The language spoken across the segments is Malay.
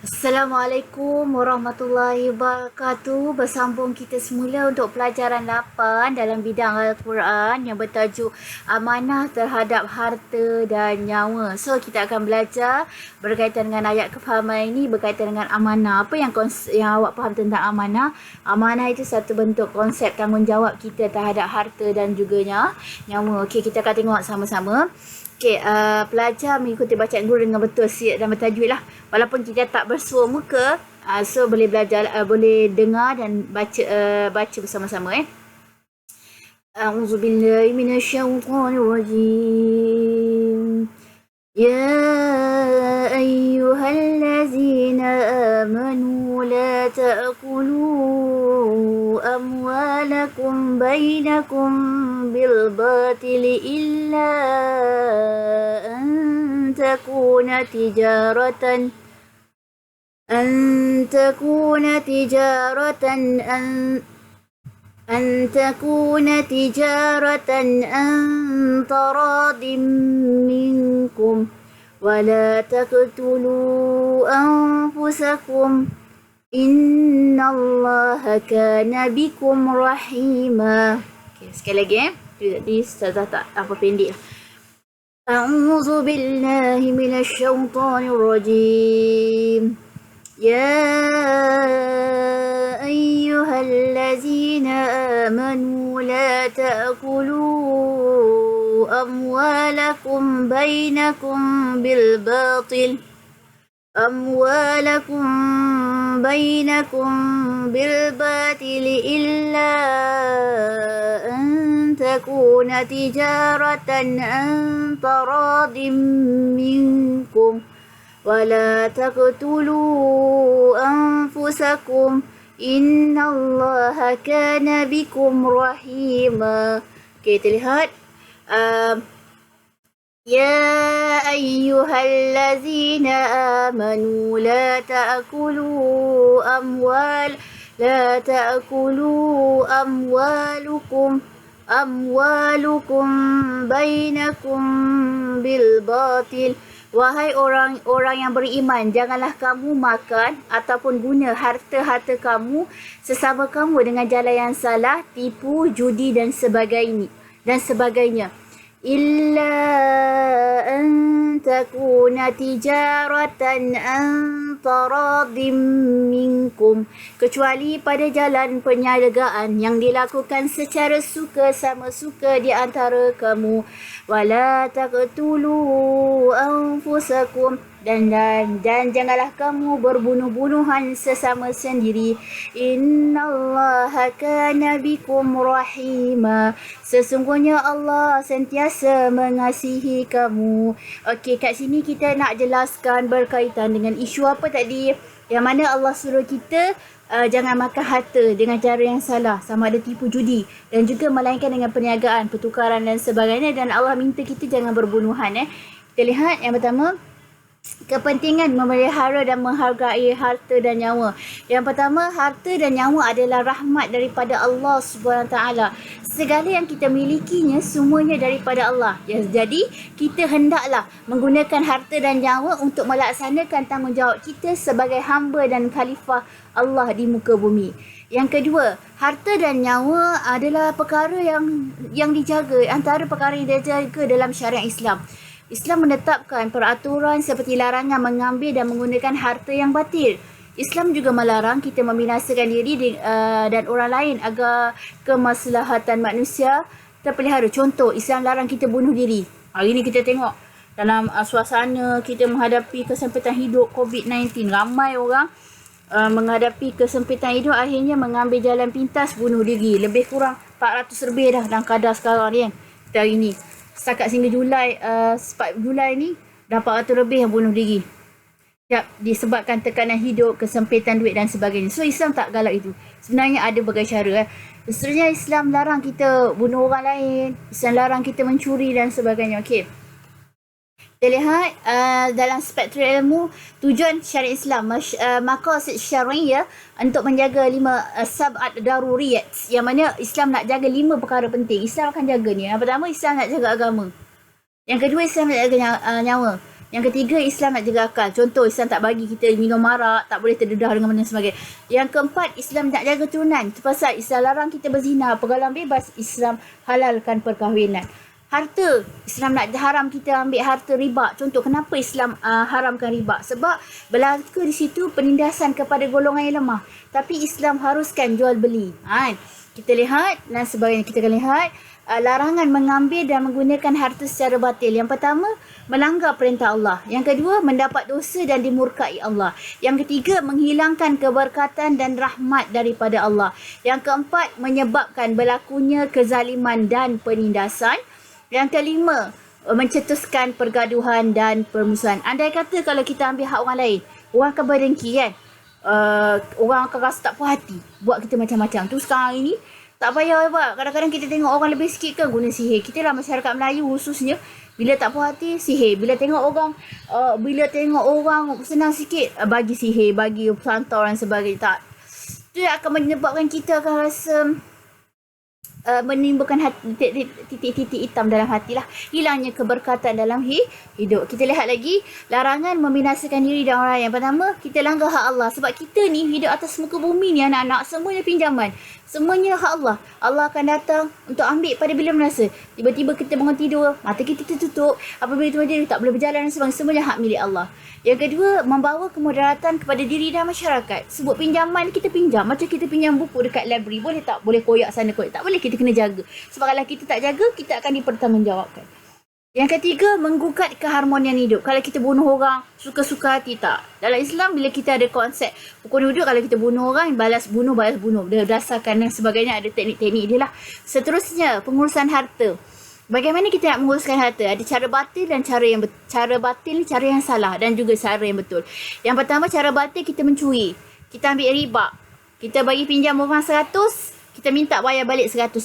Assalamualaikum warahmatullahi wabarakatuh. Bersambung kita semula untuk pelajaran 8 dalam bidang Al-Quran yang bertajuk amanah terhadap harta dan nyawa. So, kita akan belajar berkaitan dengan ayat kefahaman ini berkaitan dengan amanah. Apa yang awak faham tentang amanah? Amanah itu satu bentuk konsep tanggungjawab kita terhadap harta dan juga nyawa. Okey, kita akan tengok sama-sama. Okey, pelajar mengikuti bacaan guru dengan betul siap dan bertajwid lah. Walaupun kita tak bersua muka, so boleh belajar, boleh dengar dan baca bersama-sama A'udzubillahi minasyaitonirrajim. Ya ayyuhallazina amanu la ta'kulu amwalakum bainakum bil batili illa an takuna tijaratan أن تكون تجارة عن تراض منكم ولا تقتلوا أنفسكم إن الله كان بكم رحيما. Okay, sekali lagi Tadi saya tak apa pendek. أعوذ بالله من الشيطان الرجيم. يا أيها الذين آمنوا لا تأكلوا أموالكم بينكم بالباطل إلا أن تكون تجارة عن تراض منكم ولا تقتلوا أنفسكم إن الله كان بكم رحيما. Okay, terlihat. يا أيها الذين آمنوا لا تأكلوا أموالكم بينكم بالباطل. Wahai orang-orang yang beriman, janganlah kamu makan ataupun guna harta-harta kamu sesama kamu dengan jalan yang salah, tipu, judi dan sebagainya. Illa an takuna tijaratan an taradim minkum, kecuali pada jalan perniagaan yang dilakukan secara suka sama suka di antara kamu. Wala taqtulu anfusakum, dan janganlah kamu berbunuh-bunuhan sesama sendiri. Innallaha kana bikum rahima, sesungguhnya Allah sentiasa mengasihi kamu. Okey, kat sini kita nak jelaskan berkaitan dengan isu apa tadi, yang mana Allah suruh kita jangan makan harta dengan cara yang salah, sama ada tipu judi dan juga melainkan dengan perniagaan, pertukaran dan sebagainya, dan Allah minta kita jangan berbunuhan. Kita lihat yang pertama, kepentingan memelihara dan menghargai harta dan nyawa. Yang pertama, harta dan nyawa adalah rahmat daripada Allah SWT. Segala yang kita milikinya semuanya daripada Allah. Jadi, kita hendaklah menggunakan harta dan nyawa untuk melaksanakan tanggungjawab kita sebagai hamba dan khalifah Allah di muka bumi. Yang kedua, harta dan nyawa adalah perkara yang dijaga, antara perkara yang dijaga dalam syariat Islam. Islam menetapkan peraturan seperti larangan mengambil dan menggunakan harta yang batil. Islam juga melarang kita membinasakan diri dan orang lain agar kemaslahatan manusia terpelihara. Contoh, Islam larang kita bunuh diri. Hari ini kita tengok dalam suasana kita menghadapi kesempitan hidup COVID-19. Ramai orang menghadapi kesempitan hidup akhirnya mengambil jalan pintas bunuh diri. Lebih kurang 400 lebih dah dalam kadar sekarang ni kan. Kita hari ni. Setakat sehingga Julai ni dah 400 lebih yang bunuh diri. Disebabkan tekanan hidup, kesempitan duit dan sebagainya. So Islam tak galak itu. Sebenarnya ada berbagai cara. Seterusnya Islam larang kita bunuh orang lain. Islam larang kita mencuri dan sebagainya. Okey. Kita lihat dalam spektrum ilmu, tujuan syariat Islam, maqasid syariah untuk menjaga 5 sab'at daruriyat, yang mana Islam nak jaga 5 perkara penting. Islam akan jaga ni. Yang pertama, Islam nak jaga agama. Yang kedua, Islam nak jaga nyawa. Yang ketiga, Islam nak jaga akal. Contoh, Islam tak bagi kita minum arak, tak boleh terdedah dengan benda sebagainya. Yang keempat, Islam nak jaga turunan. Itu pasal Islam larang kita berzina, pergaulan bebas. Islam halalkan perkahwinan. Harta, Islam nak haram kita ambil harta riba. Contoh, kenapa Islam haramkan riba? Sebab berlaku di situ penindasan kepada golongan yang lemah. Tapi Islam haruskan jual beli. Kita lihat dan sebagainya. Kita akan lihat larangan mengambil dan menggunakan harta secara batil. Yang pertama, melanggar perintah Allah. Yang kedua, mendapat dosa dan dimurkai Allah. Yang ketiga, menghilangkan keberkatan dan rahmat daripada Allah. Yang keempat, menyebabkan berlakunya kezaliman dan penindasan. Yang kelima, mencetuskan pergaduhan dan permusuhan. Andai kata kalau kita ambil hak orang lain, orang akan berdengki kan? Orang akan rasa tak puas hati, buat kita macam-macam. Tu sekarang ini tak payah buat. Kadang-kadang kita tengok orang lebih sikit ke guna sihir. Kita lah masyarakat Melayu khususnya, bila tak puas hati, sihir. Bila tengok orang senang sikit, bagi sihir, bagi santar dan sebagainya. Tak. Itu akan menyebabkan kita akan rasa menimbulkan titik-titik hitam dalam hati lah. Hilangnya keberkatan dalam hidup. Kita lihat lagi, larangan membinasakan diri dan orang lain. Yang pertama, kita langgar hak Allah. Sebab kita ni hidup atas muka bumi ni, anak-anak, semuanya pinjaman. Semuanya hak Allah. Allah akan datang untuk ambil pada bila merasa. Tiba-tiba kita bangun tidur, mata kita tertutup. Apabila itu terjadi, tak boleh berjalan dan sebagainya. Semuanya hak milik Allah. Yang kedua, membawa kemudaratan kepada diri dan masyarakat. Sebut pinjaman, kita pinjam. Macam kita pinjam buku dekat library. Boleh tak? Boleh koyak sana koyak. Tak boleh, kita kena jaga. Sebab kalau kita tak jaga, kita akan dipertanggungjawabkan. Yang ketiga, menggugat keharmonian hidup. Kalau kita bunuh orang, suka-suka hati tak. Dalam Islam, bila kita ada konsep hukum hidup, kalau kita bunuh orang, balas bunuh. Berdasarkan dan sebagainya, ada teknik-teknik dia lah. Seterusnya, pengurusan harta. Bagaimana kita nak menguruskan harta? Ada cara batil dan cara batil ni cara yang salah dan juga cara yang betul. Yang pertama, cara batil kita mencuri. Kita ambil riba. Kita bagi pinjam orang 100, kita minta bayar balik 150.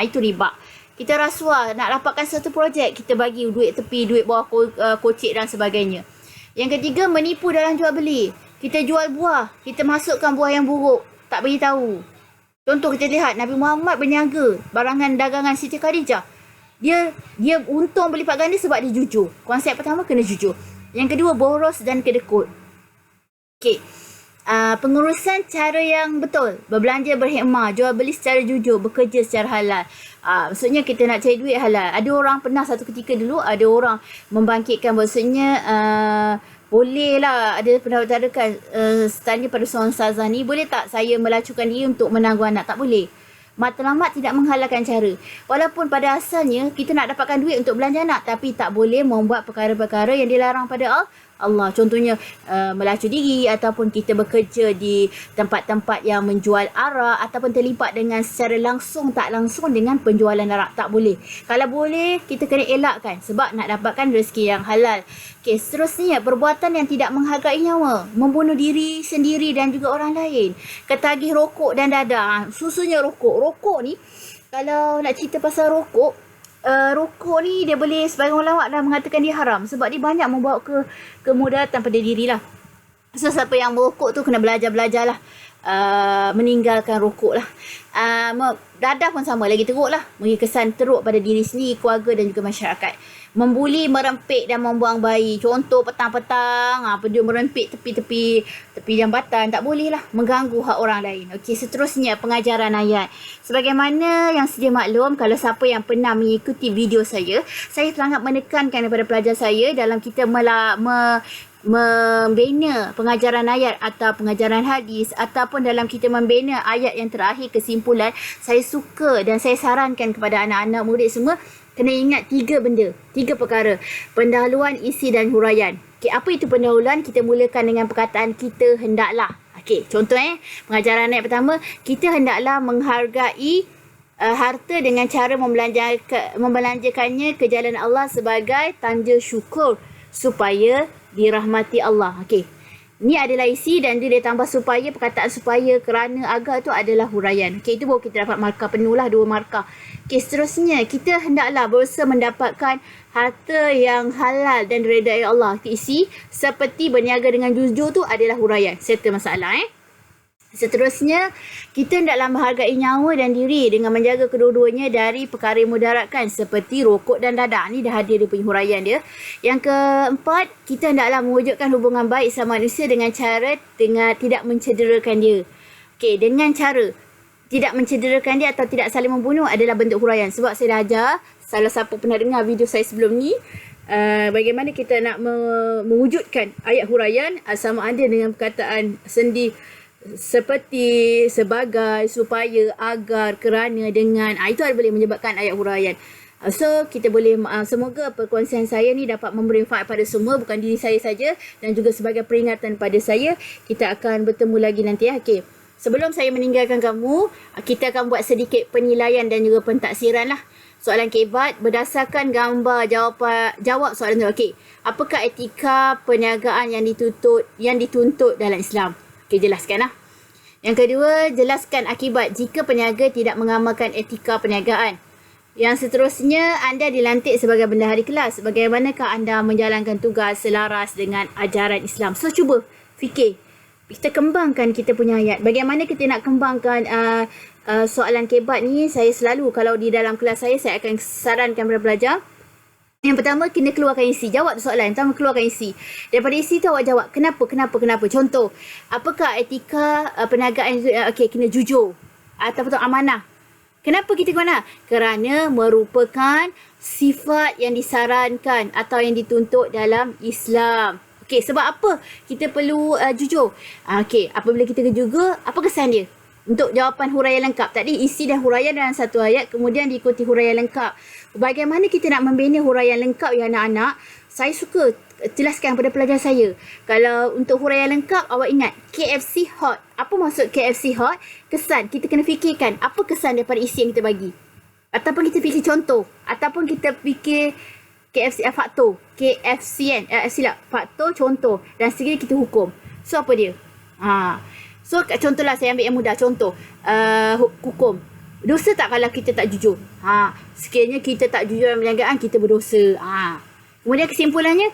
Itu riba. Kita rasuah, nak dapatkan satu projek, kita bagi duit tepi, duit bawah kocik dan sebagainya. Yang ketiga, menipu dalam jual beli. Kita jual buah, kita masukkan buah yang buruk, tak beritahu. Contoh kita lihat, Nabi Muhammad berniaga barangan dagangan Siti Khadijah. Dia untung berlipat ganda sebab dia jujur. Konsep pertama, kena jujur. Yang kedua, boros dan kedekut. Okey. Pengurusan cara yang betul. Berbelanja berhikmah, jual beli secara jujur, bekerja secara halal. Maksudnya kita nak cari duit halal. Ada orang pernah satu ketika dulu, ada orang membangkitkan maksudnya boleh lah, ada pendapat tadakan tanya pada seorang ustazah ni, boleh tak saya melacukan diri untuk menangguh anak? Tak boleh. Matlamat tidak menghalalkan cara. Walaupun pada asalnya kita nak dapatkan duit untuk belanja anak, tapi tak boleh membuat perkara-perkara yang dilarang pada Allah. Contohnya melacu diri ataupun kita bekerja di tempat-tempat yang menjual arak ataupun terlibat dengan secara langsung tak langsung dengan penjualan arak. Tak boleh. Kalau boleh, kita kena elakkan sebab nak dapatkan rezeki yang halal. Okey, seterusnya perbuatan yang tidak menghargai nyawa, membunuh diri sendiri dan juga orang lain, ketagih rokok dan dadah. Susunya rokok. Rokok ni, kalau nak cerita pasal rokok, rokok ni dia boleh, sebagian ulama dah mengatakan dia haram sebab dia banyak membawa kemudaratan pada diri lah. So siapa yang merokok tu kena belajar lah, meninggalkan rokok lah. Dadah pun sama, lagi teruk lah, memberi kesan teruk pada diri sendiri, keluarga dan juga masyarakat. Membuli, merempit dan membuang bayi. Contoh petang-petang, dia merempit tepi jambatan, tak boleh lah, mengganggu hak orang lain. Okey, seterusnya pengajaran ayat. Sebagaimana yang sedia maklum, kalau siapa yang pernah mengikuti video saya sangat menekankan kepada pelajar saya dalam kita membina pengajaran ayat atau pengajaran hadis ataupun dalam kita membina ayat yang terakhir kesimpulan, saya suka dan saya sarankan kepada anak-anak murid semua kena ingat 3 benda, 3 perkara. Pendahuluan, isi dan huraian. Okey, apa itu pendahuluan? Kita mulakan dengan perkataan kita hendaklah. Okey, contoh pengajaran ayat pertama, kita hendaklah menghargai harta dengan cara membelanjakannya ke jalan Allah sebagai tanda syukur supaya dirahmati Allah. Okey. Ni adalah isi dan dia tambah supaya, perkataan supaya, kerana, agar tu adalah huraian. Okey, itu baru kita dapat markah penuh lah, 2 markah. Okey, seterusnya kita hendaklah berusaha mendapatkan harta yang halal dan redai Allah. Isi seperti berniaga dengan jujur tu adalah huraian. Settle masalah Seterusnya, kita hendaklah menghargai nyawa dan diri dengan menjaga kedua-duanya dari perkara yang mudaratkan seperti rokok dan dadah. Ni dah ada dia punya huraian dia. Yang keempat, kita hendaklah mewujudkan hubungan baik sama manusia dengan cara tidak mencederakan dia. Okey, dengan cara tidak mencederakan dia atau tidak saling membunuh adalah bentuk huraian. Sebab saya dah ajar, salah siapa pernah dengar video saya sebelum ni, bagaimana kita nak mewujudkan ayat huraian sama ada dengan perkataan sendi seperti, sebagai, supaya, agar, kerana, dengan. Itu boleh menyebabkan ayat huraian. So, kita boleh, semoga perkongsian saya ni dapat memberi manfaat pada semua, bukan diri saya saja, dan juga sebagai peringatan pada saya. Kita akan bertemu lagi nanti. Okey. Sebelum saya meninggalkan kamu, kita akan buat sedikit penilaian dan juga pentaksiran lah. Soalan kebat berdasarkan gambar jawab soalan tu. Okey. Apakah etika perniagaan yang dituntut dalam Islam? Okey, jelaskan lah. Yang kedua, jelaskan akibat jika peniaga tidak mengamalkan etika perniagaan. Yang seterusnya, anda dilantik sebagai bendahari kelas. Bagaimanakah anda menjalankan tugas selaras dengan ajaran Islam? So, cuba fikir. Kita kembangkan kita punya ayat. Bagaimana kita nak kembangkan soalan kebat ni? Saya selalu, kalau di dalam kelas saya akan sarankan kepada pelajar. Yang pertama, kena keluarkan isi. Jawab soalan. Yang pertama, keluarkan isi. Daripada isi tu awak jawab. Kenapa? Contoh, apakah etika perniagaan itu? Okey, kena jujur. Ataupun amanah. Kenapa kita kena? Kerana merupakan sifat yang disarankan atau yang dituntut dalam Islam. Okey, sebab apa kita perlu jujur? Okey, apabila kita jujur, apa kesan dia? Untuk jawapan huraian lengkap. Tadi isi dan huraian dalam satu ayat, kemudian diikuti huraian lengkap. Bagaimana kita nak membina huraian lengkap ya anak-anak? Saya suka jelaskan kepada pelajar saya. Kalau untuk huraian lengkap, awak ingat KFC hot. Apa maksud KFC hot? Kesan. Kita kena fikirkan apa kesan daripada isi yang kita bagi. Ataupun kita fikir contoh. Ataupun kita fikir KFC faktor. KFC kan? Silap. Faktor, contoh. Dan sekiranya kita hukum. So, apa dia? So, contohlah saya ambil yang mudah. Contoh, hukum. Dosa tak kalau kita tak jujur? Sekiranya kita tak jujur dalam perniagaan, kita berdosa. Kemudian kesimpulannya,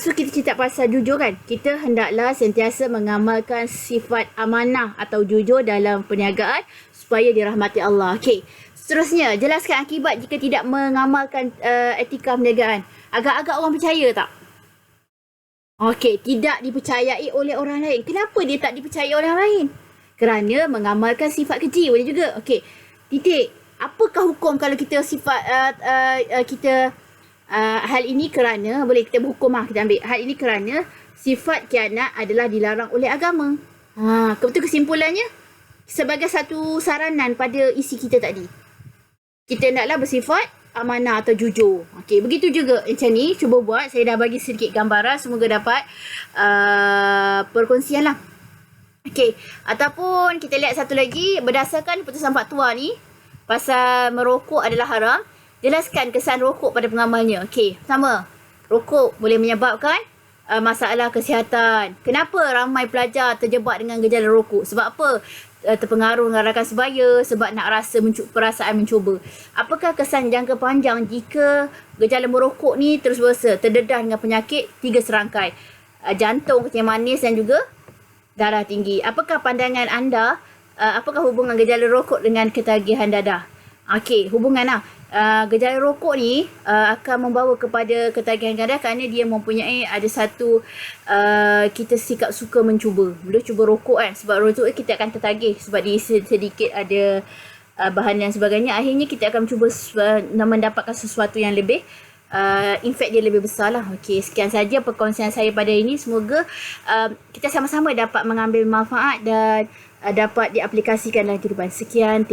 so kita cerita pasal jujur kan? Kita hendaklah sentiasa mengamalkan sifat amanah atau jujur dalam perniagaan supaya dirahmati Allah. Okey. Seterusnya, jelaskan akibat jika tidak mengamalkan etika perniagaan. Agak-agak orang percaya tak? Okey, tidak dipercayai oleh orang lain. Kenapa dia tak dipercayai oleh orang lain? Kerana mengamalkan sifat keji. Boleh juga. Okey, titik. Apakah hukum kalau kita sifat hal ini kerana, boleh kita berhukum kita ambil. Hal ini kerana sifat khianat adalah dilarang oleh agama. Betul kesimpulannya? Sebagai satu saranan pada isi kita tadi. Kita hendaklah bersifat amanah atau jujur. Okey, begitu juga macam ni. Cuba buat. Saya dah bagi sedikit gambaran. Semoga dapat perkongsian lah. Okey, ataupun kita lihat satu lagi. Berdasarkan putusan fatwa ni, pasal merokok adalah haram. Jelaskan kesan rokok pada pengamalnya. Okey, pertama, rokok boleh menyebabkan masalah kesihatan. Kenapa ramai pelajar terjebak dengan gejala rokok? Sebab apa? Terpengaruh dengan rakan sebaya, sebab nak rasa perasaan mencuba. Apakah kesan jangka panjang jika gejala merokok ni terus berasa, terdedah dengan penyakit 3 serangkai, jantung, kencing manis dan juga darah tinggi? Apakah pandangan anda, apakah hubungan gejala rokok dengan ketagihan dadah? Okey, hubungan lah. Gejala rokok ni akan membawa kepada ketagihan dadah kerana dia mempunyai ada satu kita sikap suka mencuba. Bila cuba rokok kan, sebab rokok kita akan tertagih sebab dia sedikit ada bahan dan sebagainya. Akhirnya kita akan cuba mendapatkan sesuatu yang lebih impact dia lebih besar lah. Okey, sekian saja perkongsian saya pada ini. Semoga kita sama-sama dapat mengambil manfaat dan dapat diaplikasikan dalam kehidupan. Sekian, terima kasih.